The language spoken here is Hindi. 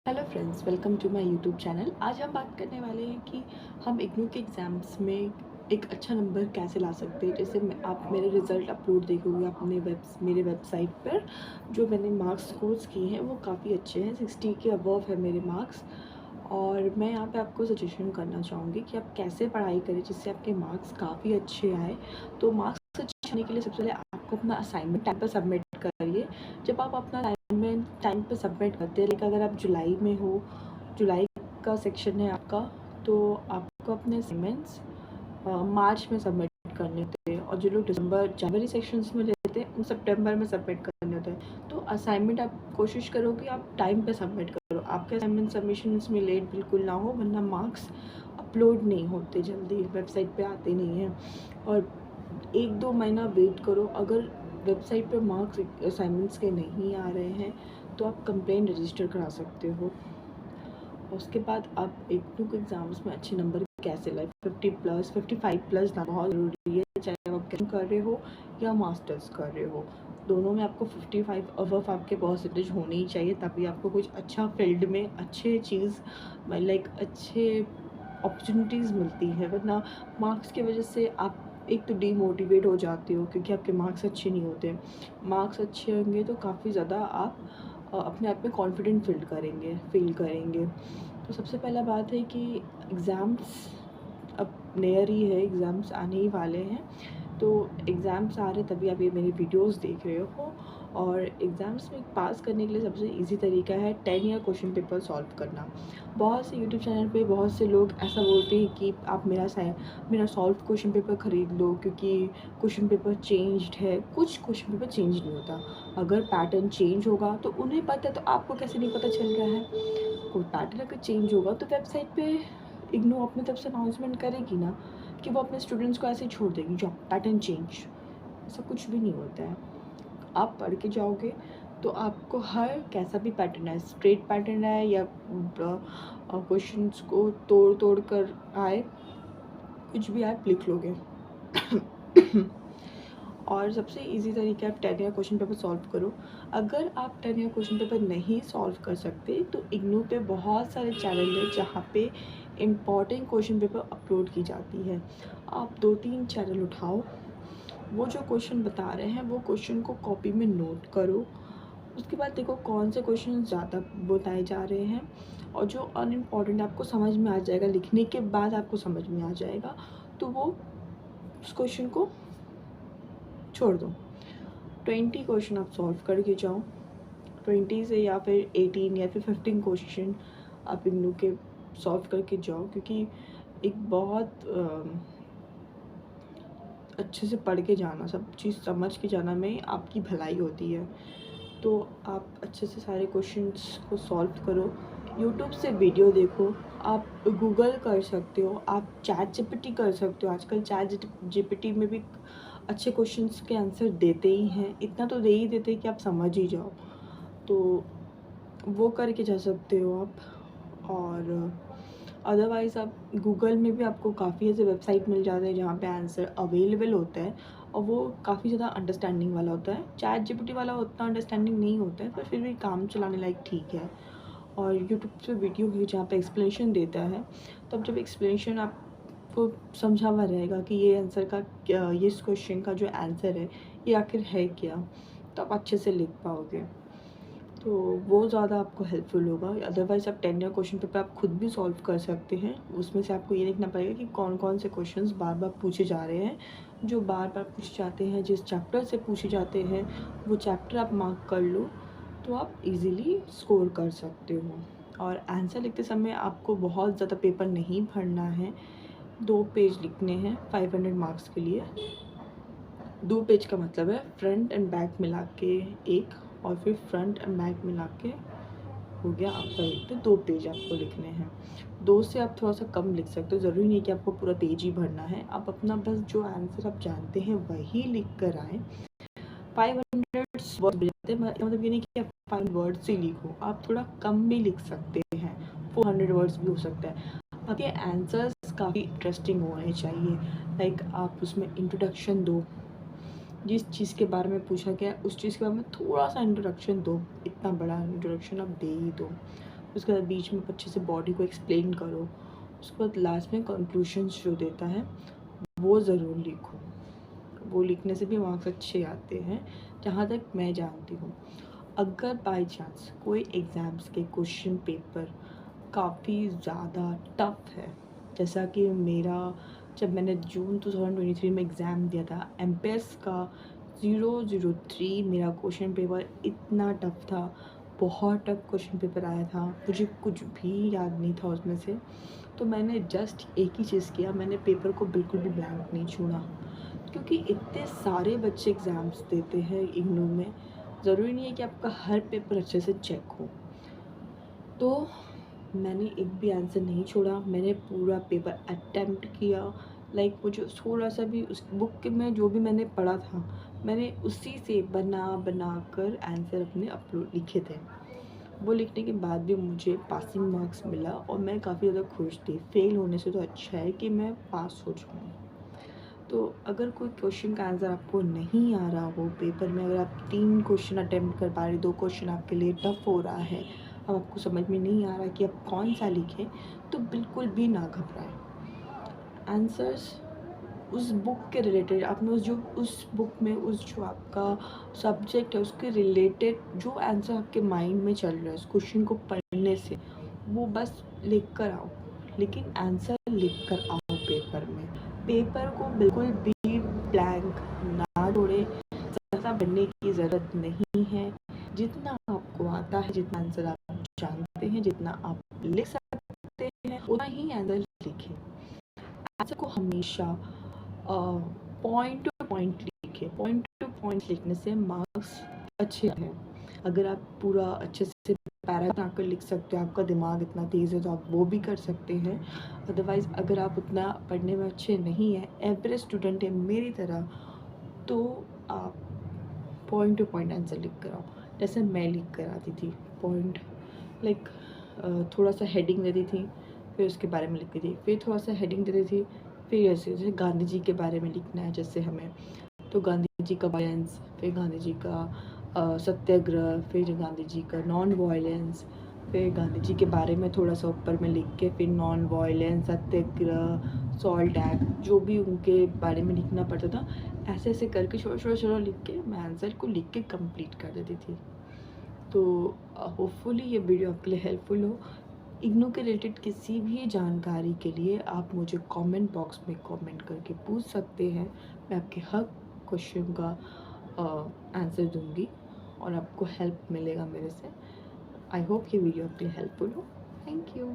Hello friends, welcome to my YouTube channel. आज हम बात करने वाले हैं कि हम इग्नू के एग्ज़ाम्स में एक अच्छा नंबर कैसे ला सकते हैं। जैसे आप मेरे रिज़ल्ट अपलोड देखोगे अपने मेरे वेबसाइट पर, जो मैंने मार्क्स स्कोर्स किए हैं वो काफ़ी अच्छे हैं, 60 के अबव है मेरे मार्क्स। और मैं यहाँ पे आपको सजेशन करना चाहूँगी कि आप कैसे पढ़ाई करें जिससे आपके मार्क्स काफ़ी अच्छे आए। तो मार्क्स अच्छे आने के लिए सबसे पहले आपको अपना असाइनमेंट टाइम पर सबमिट करिए। जब आप अपना असाइनमेंट टाइम पे सबमिट करते हैं, लेकिन अगर आप जुलाई में हो, जुलाई का सेक्शन है आपका, तो आपको अपने असाइनमेंट्स मार्च में सबमिट करने होते हैं, और जो लोग दिसंबर जनवरी सेक्शंस में लेते हैं वो सितंबर में सबमिट करने होते हैं। तो असाइनमेंट आप कोशिश करो कि आप टाइम पे सबमिट करो, आपके असाइनमेंट सबमिशंस में लेट बिल्कुल ना हो, वरना मार्क्स अपलोड नहीं होते, जल्दी वेबसाइट पे आते नहीं हैं। और 1-2 महीना वेट करो। अगर वेबसाइट पे मार्क्स असाइनमेंट्स के नहीं आ रहे हैं तो आप कंप्लेंट रजिस्टर करा सकते हो। उसके बाद आप एक टू एग्ज़ाम्स में अच्छे नंबर कैसे लाए, 50 प्लस 55 प्लस लाना बहुत ज़रूरी है, चाहे आप ग्रेजुएशन कर रहे हो या मास्टर्स कर रहे हो। दोनों में आपको 55 अबव आपके परसेंटेज होने ही चाहिए, तभी आपको कुछ अच्छा फील्ड में अच्छे चीज़ लाइक अच्छे अपॉर्चुनिटीज़ मिलती है। वरना मार्क्स की वजह से आप एक तो डीमोटिवेट हो जाते हो क्योंकि आपके मार्क्स अच्छे नहीं होते। मार्क्स अच्छे होंगे तो काफ़ी ज़्यादा आप अपने आप में कॉन्फिडेंट फील करेंगे। तो सबसे पहला बात है कि एग्ज़ाम्स अब नियर ही है, एग्ज़ाम्स आने ही वाले हैं। तो एग्ज़ाम्स आ रहे तभी आप ये मेरी वीडियोस देख रहे हो। और एग्ज़ाम्स में पास करने के लिए सबसे इजी तरीका है 10 ईयर क्वेश्चन पेपर सॉल्व करना। बहुत से यूट्यूब चैनल पे बहुत से लोग ऐसा बोलते हैं कि आप मेरा सॉल्व क्वेश्चन पेपर ख़रीद लो क्योंकि क्वेश्चन पेपर चेंज्ड है। कुछ क्वेश्चन पेपर चेंज नहीं होता। अगर पैटर्न चेंज होगा तो उन्हें पता है, तो आपको कैसे नहीं पता चल रहा है। कोई पैटर्न अगर चेंज होगा तो वेबसाइट पे इग्नू अपनी तरफ से अनाउंसमेंट करेगी ना, कि वो अपने स्टूडेंट्स को ऐसे ही छोड़ देगी जो पैटर्न चेंज। ऐसा कुछ भी नहीं होता है। आप पढ़ के जाओगे तो आपको हर कैसा भी पैटर्न है, स्ट्रेट पैटर्न है या क्वेश्चंस को तोड़ तोड़ कर आए, कुछ भी आप लिख लोगे। और सबसे इजी तरीका है, आप 10 ईयर क्वेश्चन पेपर सॉल्व करो। अगर आप 10 ईयर क्वेश्चन पेपर नहीं सॉल्व कर सकते तो इग्नू पे बहुत सारे चैनल है जहाँ पे इम्पॉर्टेंट क्वेश्चन पेपर अपलोड की जाती है। आप 2-3 चैनल उठाओ, वो जो क्वेश्चन बता रहे हैं वो क्वेश्चन को कॉपी में नोट करो। उसके बाद देखो कौन से क्वेश्चन ज़्यादा बताए जा रहे हैं, और जो अनइम्पॉर्टेंट आपको समझ में आ जाएगा, लिखने के बाद आपको समझ में आ जाएगा, तो वो उस क्वेश्चन को छोड़ दो। 20 क्वेश्चन आप सॉल्व करके जाओ, 20 से या फिर 18 या फिर 15 क्वेश्चन आप इग्नू के सॉल्व करके जाओ, क्योंकि एक बहुत अच्छे से पढ़ के जाना, सब चीज़ समझ के जाना में आपकी भलाई होती है। तो आप अच्छे से सारे क्वेश्चंस को सॉल्व करो। यूट्यूब से वीडियो देखो, आप गूगल कर सकते हो, आप चैट जीपीटी कर सकते हो। आजकल चैट जीपीटी में भी अच्छे क्वेश्चंस के आंसर देते ही हैं, इतना तो दे ही देते हैं कि आप समझ ही जाओ। तो वो करके जा सकते हो आप। और अदरवाइज़ आप गूगल में भी आपको काफ़ी ऐसे वेबसाइट मिल जाते हैं जहाँ पे आंसर अवेलेबल होता है, और वो काफ़ी ज़्यादा अंडरस्टैंडिंग वाला होता है। चैट जीपीटी वाला उतना अंडरस्टैंडिंग नहीं होता है, पर फिर भी काम चलाने लायक ठीक है। और यूट्यूब पे वीडियो है जहाँ पे एक्सप्लेनेशन देता है, तब जब एक्सप्लेनेशन आपको समझा हुआ रहेगा कि ये आंसर का क्या, ये इस क्वेश्चन का जो आंसर है ये आखिर है क्या, तो आप अच्छे से लिख पाओगे। तो वो ज़्यादा आपको हेल्पफुल होगा। अदरवाइज़ आप 10 ईयर क्वेश्चन पेपर आप खुद भी सॉल्व कर सकते हैं। उसमें से आपको ये देखना पड़ेगा कि कौन कौन से क्वेश्चंस बार बार पूछे जा रहे हैं। जो बार बार पूछे जाते हैं, जिस चैप्टर से पूछे जाते हैं, वो चैप्टर आप मार्क कर लो, तो आप इजीली स्कोर कर सकते हो। और आंसर लिखते समय आपको बहुत ज़्यादा पेपर नहीं भरना है। 2 पेज लिखने हैं 500 मार्क्स के लिए। 2 पेज का मतलब है फ्रंट एंड बैक मिला के एक, और फिर फ्रंट एंड बैक मिला के हो गया आपका एक। तो 2 पेज आपको लिखने हैं। 2 से आप थोड़ा सा कम लिख सकते हो, ज़रूरी नहीं कि आपको पूरा पेज ही भरना है। आप अपना बस जो आंसर आप जानते हैं वही लिख कर आएँ। 500 वर्ड जाते हैं, मतलब ये नहीं कि आप 5 वर्ड्स ही लिखो, आप थोड़ा कम भी लिख सकते हैं, 400 वर्ड्स भी हो सकता है। आपके आंसर्स काफ़ी इंटरेस्टिंग होने चाहिए। लाइक आप उसमें इंट्रोडक्शन दो, जिस चीज़ के बारे में पूछा गया उस चीज़ के बारे में थोड़ा सा इंट्रोडक्शन दो, इतना बड़ा इंट्रोडक्शन आप दे ही दो। उसके बाद बीच में अच्छे से बॉडी को एक्सप्लेन करो, उसके बाद लास्ट में कंक्लूशंस जो देता है वो ज़रूर लिखो। वो लिखने से भी मार्क्स अच्छे आते हैं जहाँ तक मैं जानती हूँ। अगर बाय चांस कोई एग्ज़ाम्स के क्वेश्चन पेपर काफ़ी ज़्यादा टफ है, जैसा कि मेरा जब मैंने जून 2023 में एग्ज़ाम दिया था एमपीएस का 003 मेरा क्वेश्चन पेपर इतना टफ था, बहुत टफ क्वेश्चन पेपर आया था, मुझे कुछ भी याद नहीं था उसमें से। तो मैंने जस्ट एक ही चीज़ किया, मैंने पेपर को बिल्कुल भी ब्लैंक नहीं छोड़ा, क्योंकि इतने सारे बच्चे एग्ज़ाम्स देते हैं इग्नू में, ज़रूरी नहीं है कि आपका हर पेपर अच्छे से चेक हो। तो मैंने एक भी आंसर नहीं छोड़ा, मैंने पूरा पेपर अटेम्प्ट किया। मुझे थोड़ा सा भी उस बुक में जो भी मैंने पढ़ा था, मैंने उसी से बना बना कर आंसर अपने अपलोड लिखे थे। वो लिखने के बाद भी मुझे पासिंग मार्क्स मिला और मैं काफ़ी ज़्यादा खुश थी। फेल होने से तो अच्छा है कि मैं पास हो जाऊँ। तो अगर कोई क्वेश्चन का आंसर आपको नहीं आ रहा हो पेपर में, अगर आप 3 क्वेश्चन अटेम्प्ट कर पा रहे, 2 क्वेश्चन आपके लिए टफ हो रहा है, अब आपको समझ में नहीं आ रहा कि आप कौन सा लिखें, तो बिल्कुल भी ना घबराएं। आंसर्स उस बुक के रिलेटेड, आपने उस बुक में जो आपका सब्जेक्ट है उसके रिलेटेड जो आंसर आपके माइंड में चल रहा है उस क्वेश्चन को पढ़ने से, वो बस लिख कर आओ, लेकिन आंसर लिख कर आओ पेपर में। पेपर को बिल्कुल भी ब्लैंक ना छोड़े, ज़्यादा पढ़ने की ज़रूरत नहीं है। जितना आपको आता है, जितना आंसर आप जानते हैं, जितना आप लिख सकते हैं, उतना ही आंसर लिखें। आंसर को हमेशा पॉइंट टू पॉइंट लिखें। पॉइंट टू पॉइंट लिखने से मार्क्स अच्छे हैं। अगर आप पूरा अच्छे से पैरा बनाकर लिख सकते हो, आपका दिमाग इतना तेज़ है तो आप वो भी कर सकते हैं। अदरवाइज़ अगर आप उतना पढ़ने में अच्छे नहीं हैं, एवरेज स्टूडेंट है मेरी तरह, तो आप पॉइंट टू पॉइंट आंसर लिख कर आओ। जैसे मैं लिख कर आती थी पॉइंट, लाइक थोड़ा सा हेडिंग देती थी, फिर उसके बारे में लिखती थी, फिर थोड़ा सा हेडिंग देती थी, फिर जैसे गांधी जी के बारे में लिखना है जैसे हमें, तो गांधी जी का वायलेंस, फिर गांधी जी का सत्याग्रह, फिर गांधी जी का नॉन वायलेंस, फिर गांधी जी के बारे में थोड़ा सा ऊपर में लिख के फिर नॉन वायलेंस, सत्याग्रह, सॉल्ट एक्ट, जो भी उनके बारे में लिखना पड़ता था, ऐसे ऐसे करके छोटा लिख के मैं आंसर को लिख के कंप्लीट कर देती थी। तो होपफुली ये वीडियो आपके लिए हेल्पफुल हो। इग्नू के रिलेटेड किसी भी जानकारी के लिए आप मुझे कमेंट बॉक्स में कमेंट करके पूछ सकते हैं। मैं आपके हर क्वेश्चन का आंसर दूंगी और आपको हेल्प मिलेगा मेरे से। आई होप ये वीडियो आपके लिए हेल्पफुल हो। Thank you.